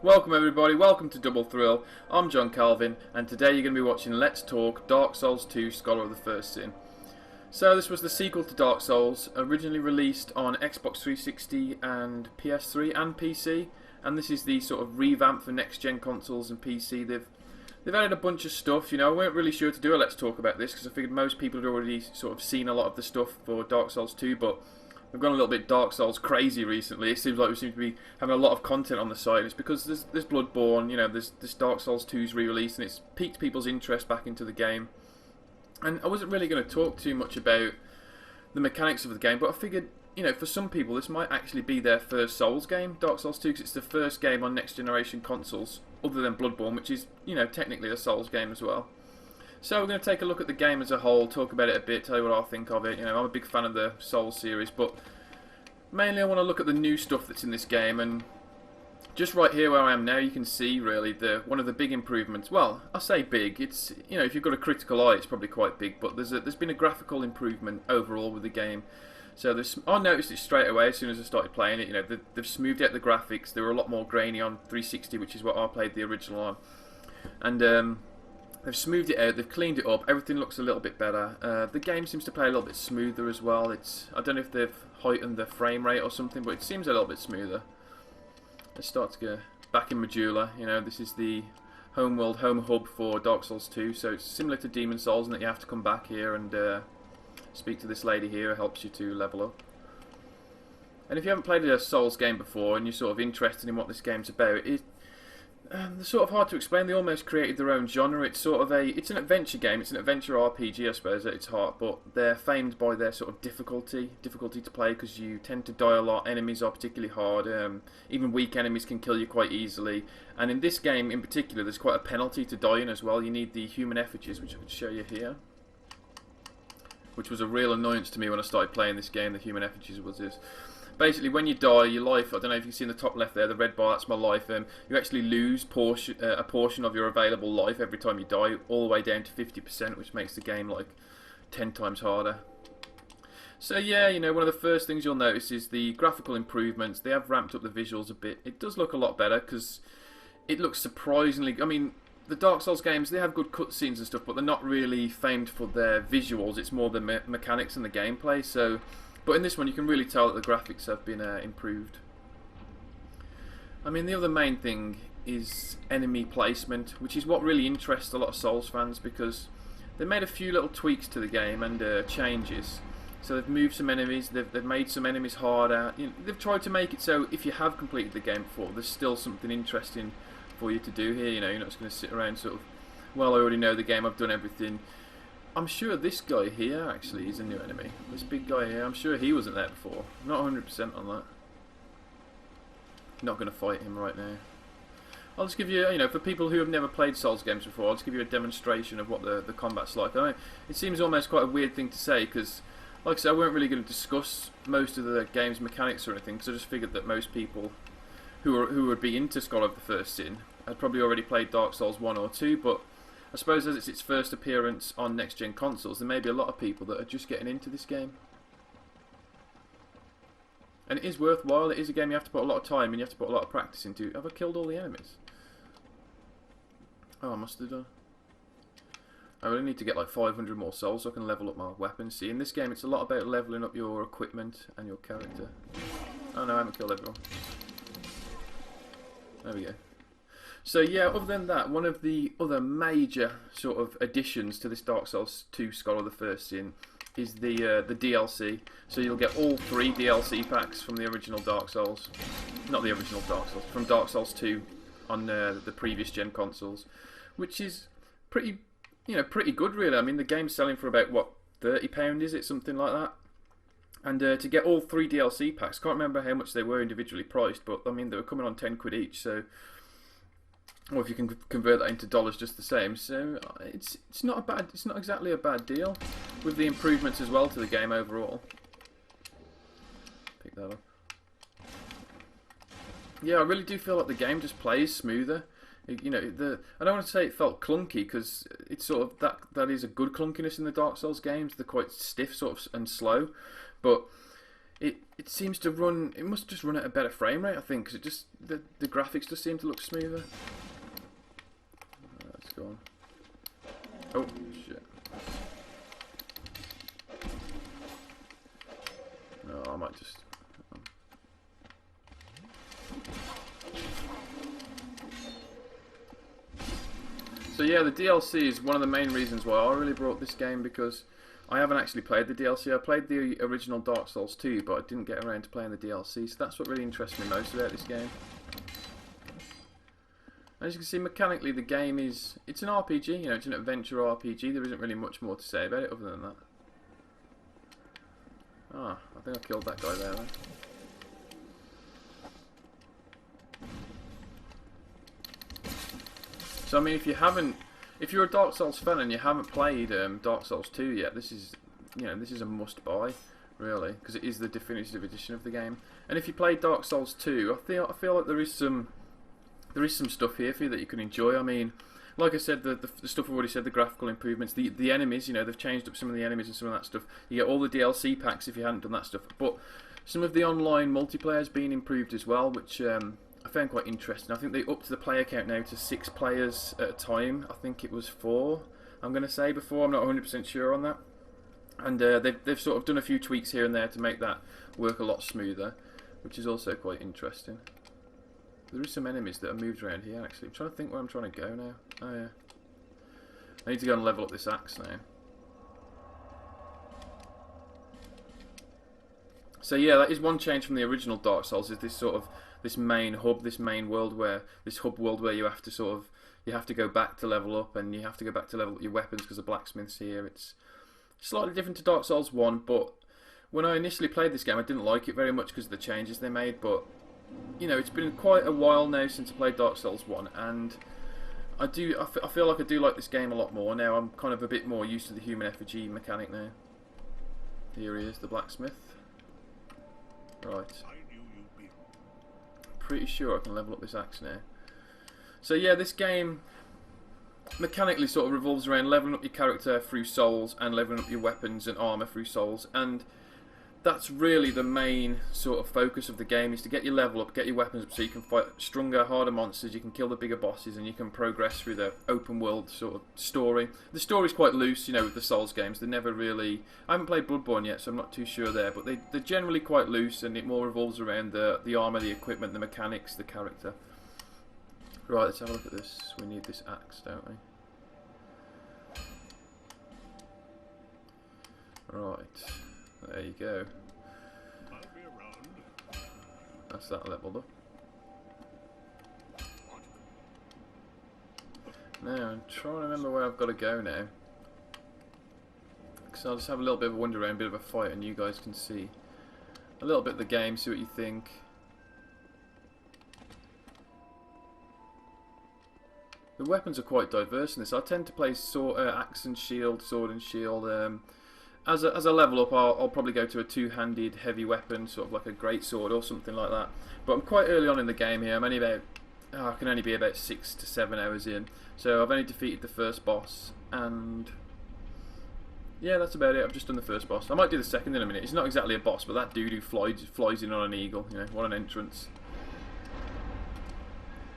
Welcome everybody, welcome to Double Thrill. I'm John Calvin, and today you're going to be watching Let's Talk Dark Souls 2 Scholar of the First Sin. So this was the sequel to Dark Souls, originally released on Xbox 360 and PS3 and PC, and this is the sort of revamp for next-gen consoles and PC. They've added a bunch of stuff, you know. I weren't really sure to do a Let's Talk about this because I figured most people had already sort of seen a lot of the stuff for Dark Souls 2, but we've gone a little bit Dark Souls crazy recently. It seems like we seem to be having a lot of content on the site. It's because there's Bloodborne, you know, there's this Dark Souls 2's re-release, and it's piqued people's interest back into the game. And I wasn't really going to talk too much about the mechanics of the game, but I figured, you know, for some people this might actually be their first Souls game, Dark Souls 2, because it's the first game on next generation consoles, other than Bloodborne, which is, you know, technically a Souls game as well. So we're going to take a look at the game as a whole, talk about it a bit, tell you what I think of it. You know, I'm a big fan of the Souls series, but mainly I want to look at the new stuff that's in this game. And just right here where I am now, you can see really one of the big improvements. Well, I say big. It's, you know, if you've got a critical eye, it's probably quite big. But there's been a graphical improvement overall with the game. So I noticed it straight away as soon as I started playing it. You know, they've smoothed out the graphics. They were a lot more grainy on 360, which is what I played the original on, and they've smoothed it out, they've cleaned it up, everything looks a little bit better. The game seems to play a little bit smoother as well. I don't know if they've heightened the frame rate or something, but it seems a little bit smoother. Let's start to go back in Majula. You know, this is the home hub for Dark Souls 2, so it's similar to Demon Souls in that you have to come back here and speak to this lady here who helps you to level up. And if you haven't played a Souls game before and you're sort of interested in what this game's about, they're sort of hard to explain. They almost created their own genre. It's sort of it's an adventure game. It's an adventure RPG, I suppose, at its heart. But they're famed by their sort of difficulty to play, because you tend to die a lot. Enemies are particularly hard. Even weak enemies can kill you quite easily. And in this game, in particular, there's quite a penalty to dying as well. You need the human effigies, which I could show you here, which was a real annoyance to me when I started playing this game. The human effigies was this. Basically, when you die, your life, I don't know if you can see in the top left there, the red bar, that's my life. You actually lose a portion of your available life every time you die, all the way down to 50%, which makes the game like 10 times harder. So yeah, you know, one of the first things you'll notice is the graphical improvements. They have ramped up the visuals a bit. It does look a lot better, because it looks surprisingly... I mean, the Dark Souls games, they have good cutscenes and stuff, but they're not really famed for their visuals. It's more the mechanics and the gameplay, so... But in this one, you can really tell that the graphics have been improved. I mean, the other main thing is enemy placement, which is what really interests a lot of Souls fans, because they made a few little tweaks to the game and changes. So they've moved some enemies, they've made some enemies harder. You know, they've tried to make it so if you have completed the game before, there's still something interesting for you to do here. You know, you're not just going to sit around sort of, well, I already know the game, I've done everything. I'm sure this guy here actually is a new enemy. This big guy here, I'm sure he wasn't there before. I'm not 100% on that. Not going to fight him right now. I'll just give you, you know, for people who have never played Souls games before, I'll just give you a demonstration of what the combat's like. I know it seems almost quite a weird thing to say, because, like I said, I weren't really going to discuss most of the game's mechanics or anything, because I just figured that most people who would be into Scholar of the First Sin had probably already played Dark Souls 1 or 2, but I suppose as it's its first appearance on next-gen consoles, there may be a lot of people that are just getting into this game. And it is worthwhile. It is a game you have to put a lot of time and you have to put a lot of practice into. Have I killed all the enemies? Oh, I must have done. I really need to get like 500 more souls so I can level up my weapons. See, in this game it's a lot about leveling up your equipment and your character. Oh no, I haven't killed everyone. There we go. So yeah, other than that, one of the other major sort of additions to this Dark Souls 2 Scholar of the First Sin is the DLC. So you'll get all 3 DLC packs from the original Dark Souls. Not the original Dark Souls, from Dark Souls 2 on the previous gen consoles, which is pretty good really. I mean, the game's selling for about, what, £30, is it? Something like that. And to get all 3 DLC packs, can't remember how much they were individually priced, but I mean, they were coming on 10 quid each, so... Or if you can convert that into dollars, just the same. So it's not exactly a bad deal, with the improvements as well to the game overall. Pick that up. Yeah, I really do feel like the game just plays smoother. You know, I don't want to say it felt clunky, because it's sort of that is a good clunkiness in the Dark Souls games. They're quite stiff, sort of, and slow, but it seems to run. It must just run at a better frame rate, I think, because it just the graphics just seem to look smoother. Let's go on. Oh shit! No, I might just. So yeah, the DLC is one of the main reasons why I really brought this game, because I haven't actually played the DLC. I played the original Dark Souls 2, but I didn't get around to playing the DLC, so that's what really interests me most about this game. As you can see, mechanically the game it's an RPG, you know, it's an adventure RPG. There isn't really much more to say about it other than that. Ah, I think I killed that guy there then. So I mean, if you're a Dark Souls fan and you haven't played Dark Souls 2 yet, this is a must-buy, really, because it is the definitive edition of the game. And if you play Dark Souls 2, I feel like there is some stuff here for you that you can enjoy. I mean, like I said, the stuff I've already said, the graphical improvements, the enemies, you know, they've changed up some of the enemies and some of that stuff. You get all the DLC packs if you hadn't done that stuff, but some of the online multiplayer has been improved as well, which I found quite interesting. I think they upped the player count now to 6 players at a time. I think it was 4, I'm going to say, before. I'm not 100% sure on that. And they've sort of done a few tweaks here and there to make that work a lot smoother, which is also quite interesting. There are some enemies that are moved around here, actually. I'm trying to think where I'm trying to go now. Oh, yeah. I need to go and level up this axe now. So yeah, that is one change from the original Dark Souls, is this main hub, this main world where you have to go back to level up, and you have to go back to level up your weapons because the blacksmith's here. It's slightly different to Dark Souls 1, but when I initially played this game, I didn't like it very much because of the changes they made. But you know, it's been quite a while now since I played Dark Souls 1, and I feel like I do like this game a lot more now. I'm kind of a bit more used to the human effigy mechanic now. Here he is, the blacksmith. Right. Pretty sure I can level up this axe now. So yeah, this game mechanically sort of revolves around leveling up your character through souls and leveling up your weapons and armor through souls, and that's really the main sort of focus of the game, is to get your level up, get your weapons up so you can fight stronger, harder monsters, you can kill the bigger bosses, and you can progress through the open world sort of story. The story's quite loose, you know, with the Souls games. They're never really... I haven't played Bloodborne yet, so I'm not too sure there, but they're generally quite loose, and it more revolves around the armor, the equipment, the mechanics, the character. Right, let's have a look at this. We need this axe, don't we? Right. There you go. That's that leveled up. Now, I'm trying to remember where I've got to go now. Because I'll just have a little bit of a wander around, a bit of a fight, and you guys can see a little bit of the game, see what you think. The weapons are quite diverse in this. I tend to play axe and shield, sword and shield. As I level up, I'll probably go to a two-handed heavy weapon, sort of like a greatsword or something like that. But I'm quite early on in the game here. I'm only about, I can only be about 6 to 7 hours in. So I've only defeated the first boss, and yeah, that's about it. I've just done the first boss. I might do the second in a minute. It's not exactly a boss, but that dude who flies in on an eagle, you know, what an entrance.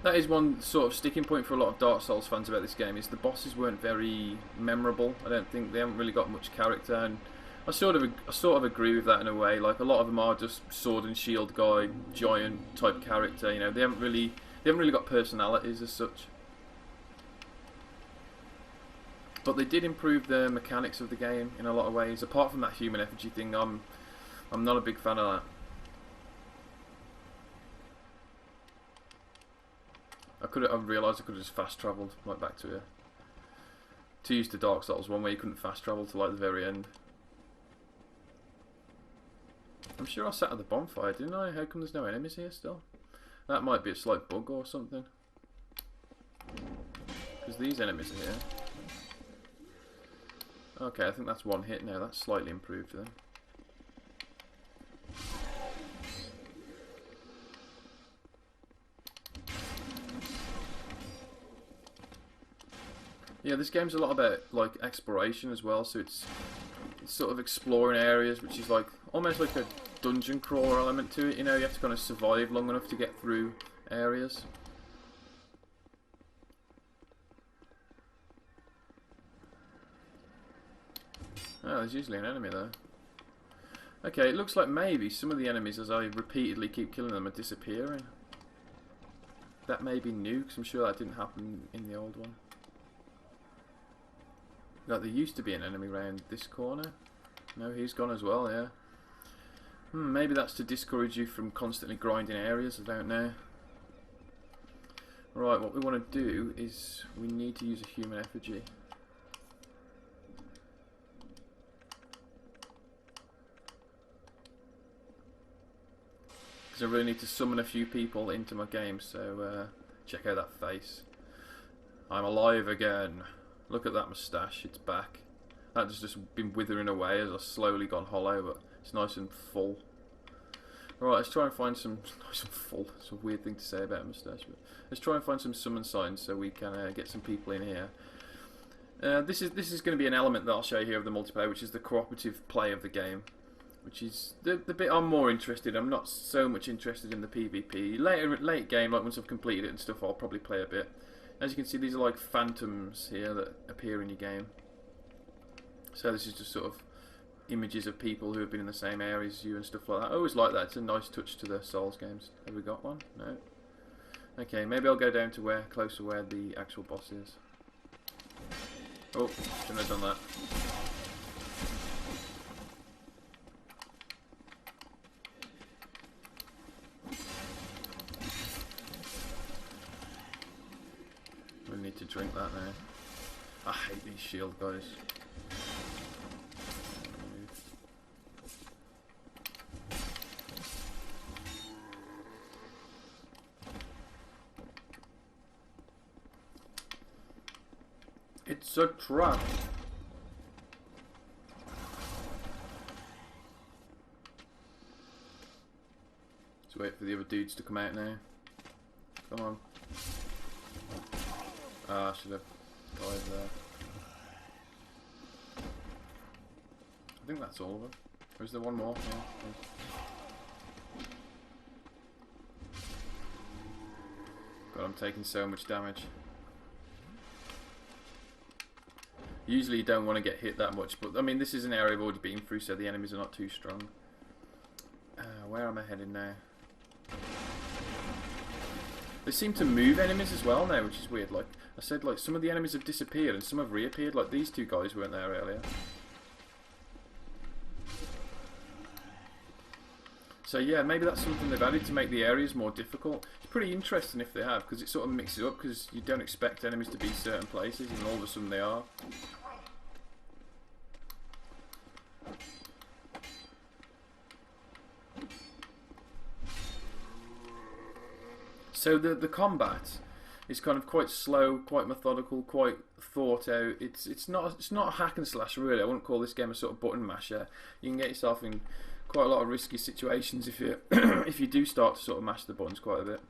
That is one sort of sticking point for a lot of Dark Souls fans about this game, is the bosses weren't very memorable. I don't think they haven't really got much character, and I sort of agree with that in a way. Like, a lot of them are just sword and shield guy, giant type character. You know, they haven't really got personalities as such. But they did improve the mechanics of the game in a lot of ways. Apart from that human effigy thing, I'm not a big fan of that. I realised I could have just fast travelled like back to used to Dark Souls 1, where you couldn't fast travel to like the very end. I'm sure I sat at the bonfire, didn't I? How come there's no enemies here still? That might be a slight bug or something. Because these enemies are here. Okay, I think that's one hit now. That's slightly improved then. Yeah, this game's a lot about like exploration as well, so it's sort of exploring areas, which is like almost like a dungeon crawler element to it. You know, you have to kind of survive long enough to get through areas. Oh, there's usually an enemy there. Okay, it looks like maybe some of the enemies, as I repeatedly keep killing them, are disappearing. That may be new, because I'm sure that didn't happen in the old one. Like, there used to be an enemy around this corner. No, he's gone as well, yeah. Maybe that's to discourage you from constantly grinding areas, I don't know. Right, what we want to do is we need to use a human effigy. Because I really need to summon a few people into my game, so check out that face. I'm alive again. Look at that moustache, it's back. That has just been withering away as I've slowly gone hollow, but it's nice and full. Alright, let's try and find some... nice and full, it's a weird thing to say about a moustache, but let's try and find some summon signs so we can get some people in here. This is going to be an element that I'll show you here of the multiplayer, which is the cooperative play of the game. Which is the bit I'm more interested in. I'm not so much interested in the PvP. Late game, like once I've completed it and stuff, I'll probably play a bit. As you can see, these are like phantoms here that appear in your game. So this is just sort of images of people who have been in the same area as you and stuff like that. I always like that. It's a nice touch to the Souls games. Have we got one? No. Okay, maybe I'll go down to closer where the actual boss is. Oh, shouldn't have done that. We need to drink that now. I hate these shield guys. It's a trap. Let's wait for the other dudes to come out now. Come on. Ah, I should have died there. I think that's all of them. Or is there one more? Yeah. God, I'm taking so much damage. Usually you don't want to get hit that much, but I mean this is an area I've already been through, so the enemies are not too strong. Where am I heading now? They seem to move enemies as well now, which is weird. Like I said, like some of the enemies have disappeared and some have reappeared. Like these two guys weren't there earlier. So yeah, maybe that's something they've added to make the areas more difficult. It's pretty interesting if they have, because it sort of mixes it up, because you don't expect enemies to be certain places and all of a sudden they are. So the combat is kind of quite slow, quite methodical, quite thought out. It's not a hack and slash really. I wouldn't call this game a sort of button masher. You can get yourself in quite a lot of risky situations if you if you do start to sort of mash the buttons quite a bit,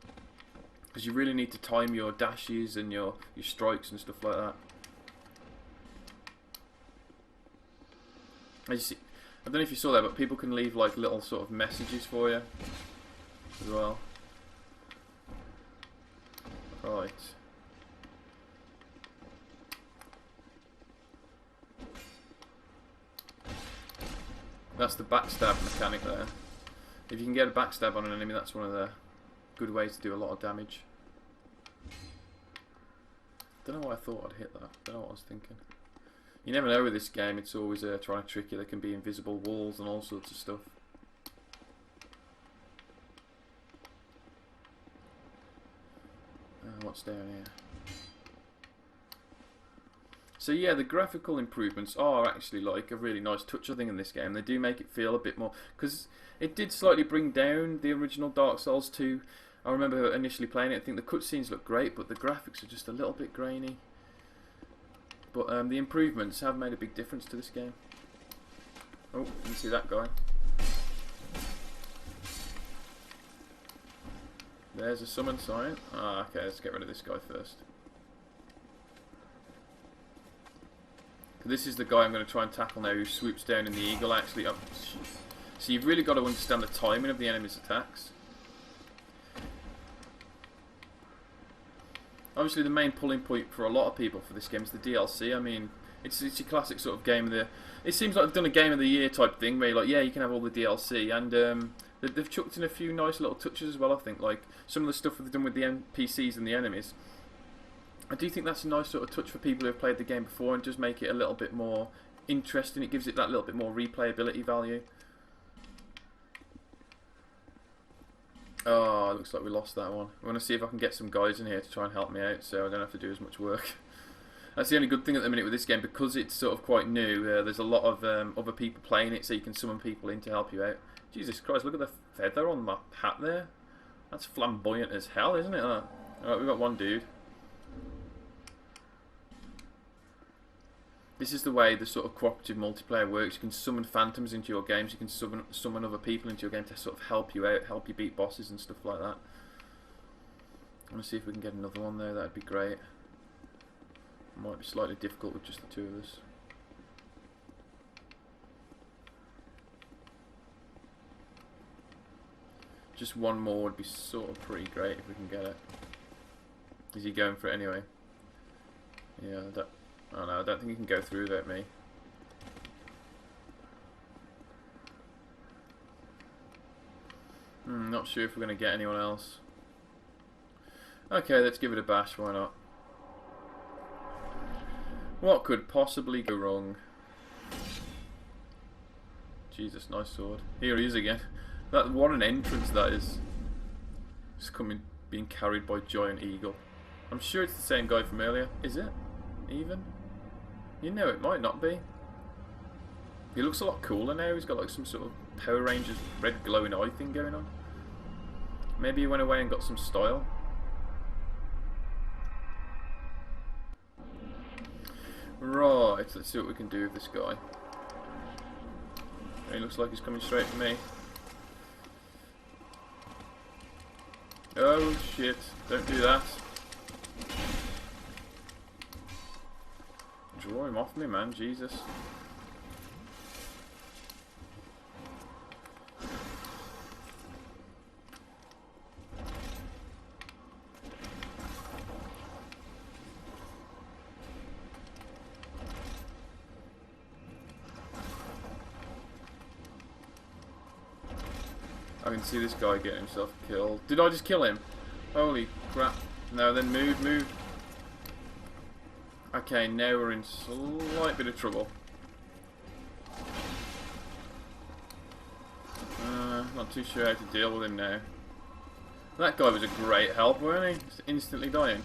because you really need to time your dashes and your strikes and stuff like that. As you see, I don't know if you saw that, but people can leave like little sort of messages for you as well. Right. That's the backstab mechanic there. If you can get a backstab on an enemy, that's one of the good ways to do a lot of damage. Don't know why I thought I'd hit that. Don't know what I was thinking. You never know with this game. It's always trying to trick you. There can be invisible walls and all sorts of stuff. What's down here? So yeah, the graphical improvements are actually like a really nice touch, I think, in this game. They do make it feel a bit more, because it did slightly bring down the original Dark Souls 2. I remember initially playing it, I think the cutscenes look great, but the graphics are just a little bit grainy. But the improvements have made a big difference to this game. Oh, you can see that guy. There's a summon sign. Ah, okay, let's get rid of this guy first. This is the guy I'm going to try and tackle now, who swoops down in the eagle actually. Oh, So you've really got to understand the timing of the enemy's attacks. Obviously, the main pulling point for a lot of people for this game is the DLC. I mean, it's a classic sort of game of the... It seems like they've done a game of the year type thing where you're like, yeah, you can have all the DLC, and they've chucked in a few nice little touches as well, I think, like some of the stuff that they've done with the NPCs and the enemies. I do think that's a nice sort of touch for people who have played the game before and just make it a little bit more interesting. It gives it that little bit more replayability value. Oh, it looks like we lost that one. I want to see if I can get some guys in here to try and help me out so I don't have to do as much work. That's the only good thing at the minute with this game, because it's sort of quite new. There's a lot of other people playing it, so you can summon people in to help you out. Jesus Christ, look at the feather on my hat there. That's flamboyant as hell, isn't it? Alright, we've got one dude. This is the way the sort of cooperative multiplayer works. You can summon phantoms into your games, you can summon other people into your game to sort of help you out, help you beat bosses and stuff like that. I want to see if we can get another one there, that'd be great. Might be slightly difficult with just the two of us. Just one more would be sort of pretty great if we can get it. Is he going for it anyway? Yeah, oh no, I don't think he can go through without me. Not sure if we're going to get anyone else. Okay, let's give it a bash, why not? What could possibly go wrong? Jesus, nice sword. Here he is again. What an entrance that is. Just being carried by Giant Eagle. I'm sure it's the same guy from earlier. Is it? Even? You know, it might not be. He looks a lot cooler now. He's got like some sort of Power Rangers red glowing eye thing going on. Maybe he went away and got some style. Right, let's see what we can do with this guy. He looks like he's coming straight for me. Oh shit, don't do that. Draw him off me, man, Jesus. I can see this guy getting himself killed. Did I just kill him? Holy crap. No, then move. Okay, now we're in slight bit of trouble. Not too sure how to deal with him now. That guy was a great help, weren't he? Just instantly dying.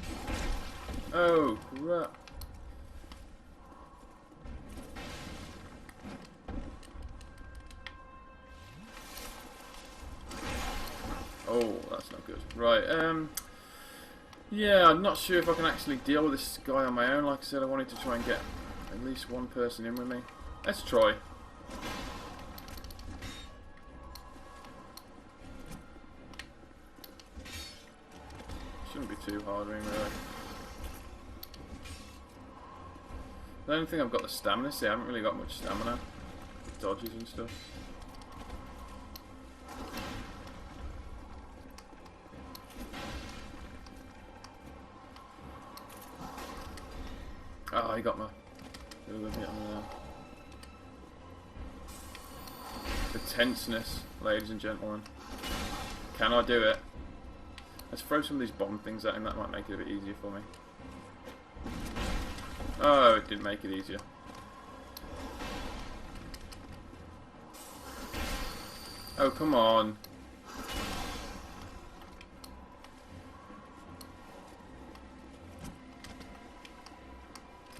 Oh, crap. Oh, that's not good. Right, yeah, I'm not sure if I can actually deal with this guy on my own. Like I said, I wanted to try and get at least one person in with me. Let's try. Shouldn't be too hard, really. I don't think I've got the stamina. See, I haven't really got much stamina. Dodges and stuff. Oh, he got my... The tenseness, ladies and gentlemen. Can I do it? Let's throw some of these bomb things at him, that might make it a bit easier for me. Oh, it didn't make it easier. Oh, come on.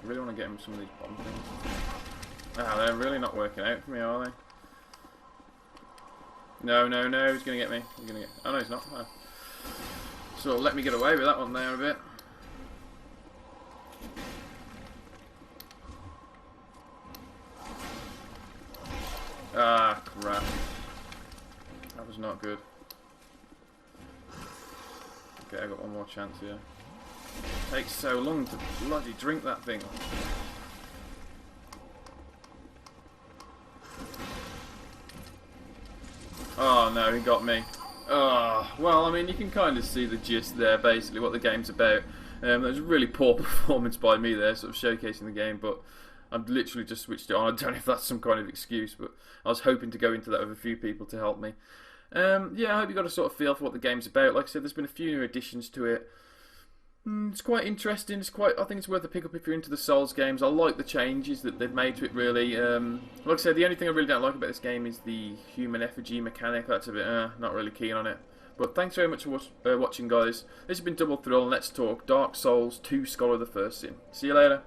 I really want to get him some of these bomb things. Ah, they're really not working out for me, are they? No, no, no, he's going to get me. He's gonna get... Oh, no, he's not. Oh. So let me get away with that one there a bit. Ah, crap. That was not good. Okay, I got one more chance here. It takes so long to bloody drink that thing. Oh no, he got me. Oh, well, I mean, you can kind of see the gist there, basically, what the game's about. There's a really poor performance by me there, sort of showcasing the game, but I've literally just switched it on. I don't know if that's some kind of excuse, but I was hoping to go into that with a few people to help me. Yeah, I hope you got a sort of feel for what the game's about. Like I said, there's been a few new additions to it. It's quite interesting. I think it's worth a pick up if you're into the Souls games. I like the changes that they've made to it. Really, like I said, the only thing I really don't like about this game is the human effigy mechanic. That's a bit not really keen on it. But thanks very much for watching, guys. This has been Double Thrill, and let's talk Dark Souls 2: Scholar of the First Sin. See you later.